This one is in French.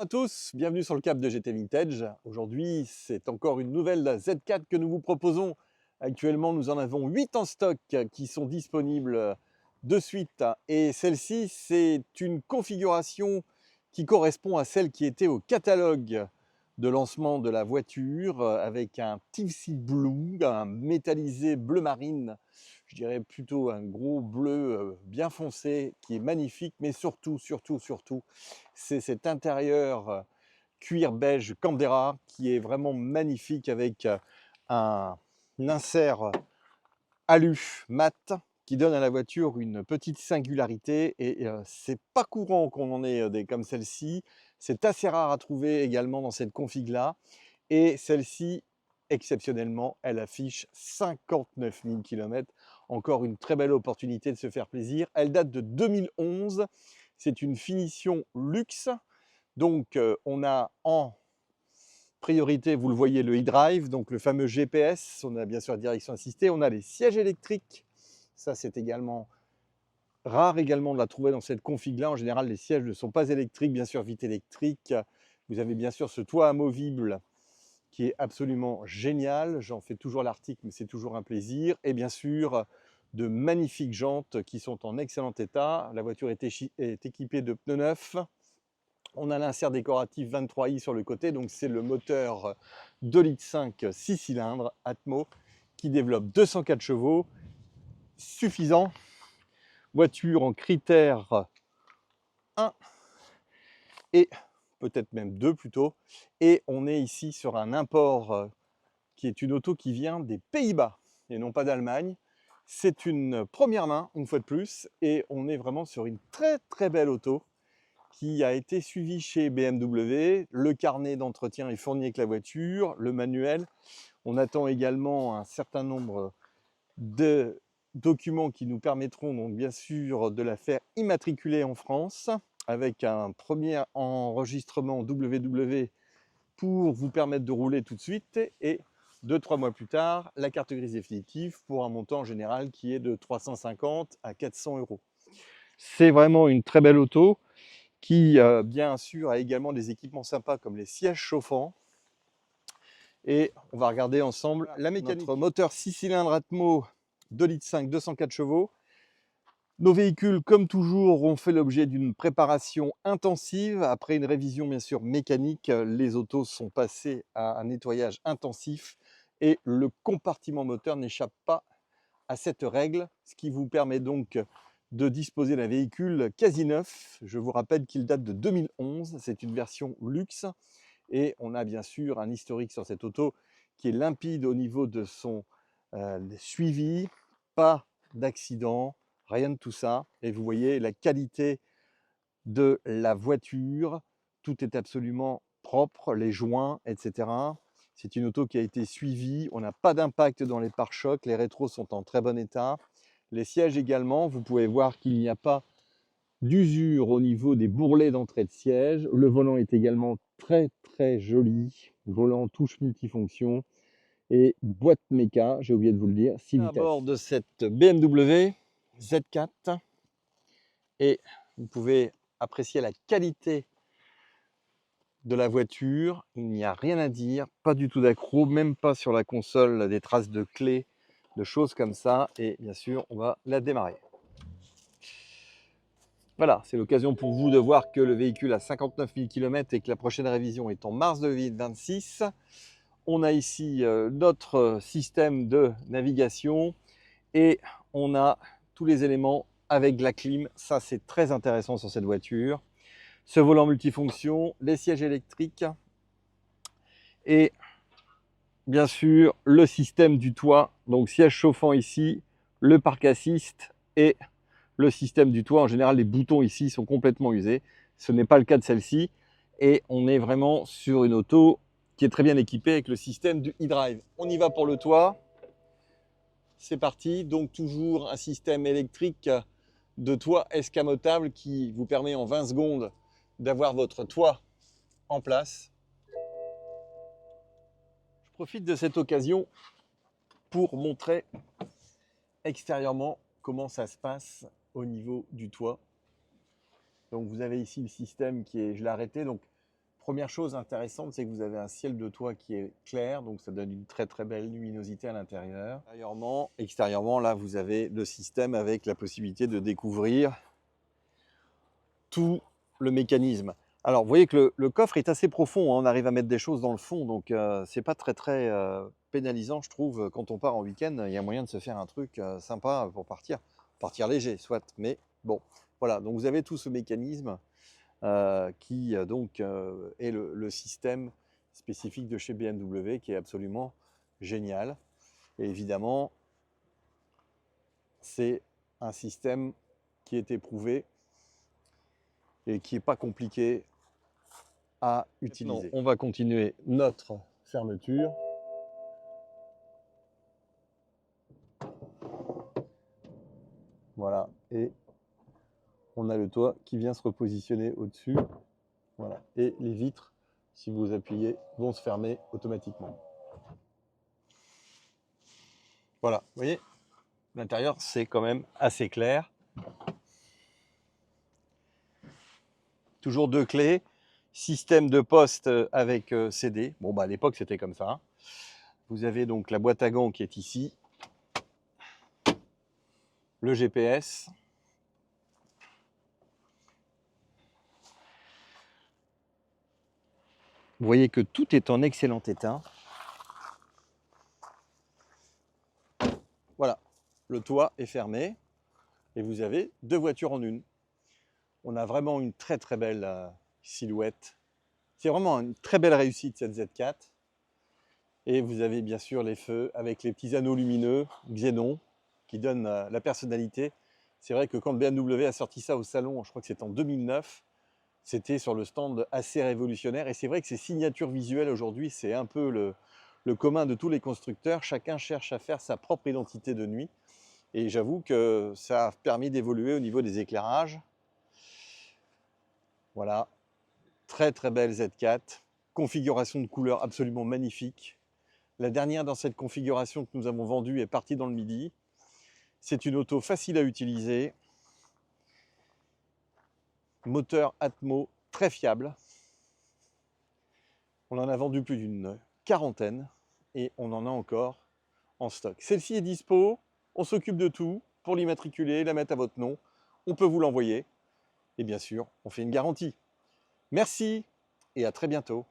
Bonjour à tous, bienvenue sur le Cap de GT Vintage. Aujourd'hui, c'est encore une nouvelle Z4 que nous vous proposons. Actuellement, nous en avons 8 en stock qui sont disponibles de suite. Et celle-ci, c'est une configuration qui correspond à celle qui était au catalogue de lancement de la voiture avec un Tipsy Blue, un métallisé bleu marine. Je dirais plutôt un gros bleu bien foncé qui est magnifique, mais surtout, c'est cet intérieur cuir beige Candera qui est vraiment magnifique avec un insert alu mat qui donne à la voiture une petite singularité et c'est pas courant qu'on en ait des comme celle-ci. C'est assez rare à trouver également dans cette config-là. Et celle-ci, exceptionnellement, elle affiche 59 000 km. Encore une très belle opportunité de se faire plaisir. Elle date de 2011. C'est une finition luxe. Donc, on a en priorité, vous le voyez, le e-drive, donc le fameux GPS. On a bien sûr la direction assistée. On a les sièges électriques. Ça, c'est également rare également de la trouver dans cette config-là. En général, les sièges ne sont pas électriques, bien sûr, vite électriques. Vous avez bien sûr ce toit amovible qui est absolument génial. J'en fais toujours l'article, mais c'est toujours un plaisir. Et bien sûr, de magnifiques jantes qui sont en excellent état. La voiture est équipée de pneus neufs. On a l'insert décoratif 23i sur le côté, donc c'est le moteur 2,5 litres 6 cylindres Atmo qui développe 204 chevaux, suffisant. Voiture en critère 1 et peut-être même 2 plutôt. Et on est ici sur un import qui est une auto qui vient des Pays-Bas et non pas d'Allemagne. C'est une première main, une fois de plus, et on est vraiment sur une très belle auto qui a été suivie chez BMW. Le carnet d'entretien est fourni avec la voiture, le manuel. On attend également un certain nombre de documents qui nous permettront donc bien sûr de la faire immatriculer en France avec un premier enregistrement WW pour vous permettre de rouler tout de suite et 2-3 mois plus tard, la carte grise définitive pour un montant général qui est de 350 à 400 euros. C'est vraiment une très belle auto qui, bien sûr, a également des équipements sympas comme les sièges chauffants. Et on va regarder ensemble la mécanique. Notre moteur 6 cylindres Atmo 2,5 litres 204 chevaux. Nos véhicules, comme toujours, ont fait l'objet d'une préparation intensive. Après une révision, bien sûr, mécanique, les autos sont passées à un nettoyage intensif et le compartiment moteur n'échappe pas à cette règle, ce qui vous permet donc de disposer d'un véhicule quasi neuf. Je vous rappelle qu'il date de 2011, c'est une version luxe et on a bien sûr un historique sur cette auto qui est limpide au niveau de son suivi, pas d'accident, rien de tout ça. Et vous voyez la qualité de la voiture, tout est absolument propre, les joints, etc. C'est une auto qui a été suivie, on n'a pas d'impact dans les pare-chocs, les rétros sont en très bon état. Les sièges également, vous pouvez voir qu'il n'y a pas d'usure au niveau des bourrelets d'entrée de siège. Le volant est également très joli, volant touche multifonction et boîte méca, j'ai oublié de vous le dire, 6 vitesses. À bord de cette BMW Z4 et vous pouvez apprécier la qualité de la voiture. Il n'y a rien à dire, pas du tout d'accroc, même pas sur la console des traces de clés, de choses comme ça. Et bien sûr, on va la démarrer. Voilà, c'est l'occasion pour vous de voir que le véhicule a 59 000 km et que la prochaine révision est en mars 2026. On a ici notre système de navigation et on a tous les éléments avec la clim. Ça, c'est très intéressant sur cette voiture. Ce volant multifonction, les sièges électriques et bien sûr le système du toit. Donc siège chauffant ici, le parc assist et le système du toit. En général, les boutons ici sont complètement usés. Ce n'est pas le cas de celle-ci. Et on est vraiment sur une auto qui est très bien équipée avec le système du e-drive. On y va pour le toit. C'est parti. Donc toujours un système électrique de toit escamotable qui vous permet en 20 secondes d'avoir votre toit en place. Je profite de cette occasion pour montrer extérieurement comment ça se passe au niveau du toit. Donc vous avez ici le système qui est, je l'ai arrêté, donc Première chose intéressante, c'est que vous avez un ciel de toit qui est clair, donc ça donne une très très belle luminosité à l'intérieur. Extérieurement, là, vous avez le système avec la possibilité de découvrir tout le mécanisme. Alors, vous voyez que le coffre est assez profond, hein, on arrive à mettre des choses dans le fond, donc c'est pas très très pénalisant, je trouve. Quand on part en week-end, il y a moyen de se faire un truc sympa pour partir léger, soit. Mais bon, voilà. Donc vous avez tout ce mécanisme qui donc est le système spécifique de chez BMW, qui est absolument génial. Et évidemment, c'est un système qui est éprouvé et qui n'est pas compliqué à utiliser. Maintenant, on va continuer notre fermeture. Voilà, et on a le toit qui vient se repositionner au-dessus. Voilà, et les vitres, si vous appuyez, vont se fermer automatiquement. Voilà, vous voyez, l'intérieur, c'est quand même assez clair. Toujours deux clés, système de poste avec CD. Bon, bah, à l'époque, c'était comme ça. Hein. Vous avez donc la boîte à gants qui est ici. Le GPS. Vous voyez que tout est en excellent état. Voilà, le toit est fermé et vous avez deux voitures en une. On a vraiment une très très belle silhouette. C'est vraiment une très belle réussite cette Z4. Et vous avez bien sûr les feux avec les petits anneaux lumineux Xénon qui donnent la personnalité. C'est vrai que quand BMW a sorti ça au salon, je crois que c'est en 2009, c'était sur le stand assez révolutionnaire. Et c'est vrai que ces signatures visuelles aujourd'hui, c'est un peu le commun de tous les constructeurs. Chacun cherche à faire sa propre identité de nuit. Et j'avoue que ça a permis d'évoluer au niveau des éclairages. Voilà, très très belle Z4, configuration de couleurs absolument magnifique. La dernière dans cette configuration que nous avons vendue est partie dans le Midi. C'est une auto facile à utiliser, moteur Atmo très fiable. On en a vendu plus d'une quarantaine et on en a encore en stock. Celle-ci est dispo, on s'occupe de tout pour l'immatriculer, la mettre à votre nom. On peut vous l'envoyer et bien sûr, on fait une garantie. Merci et à très bientôt.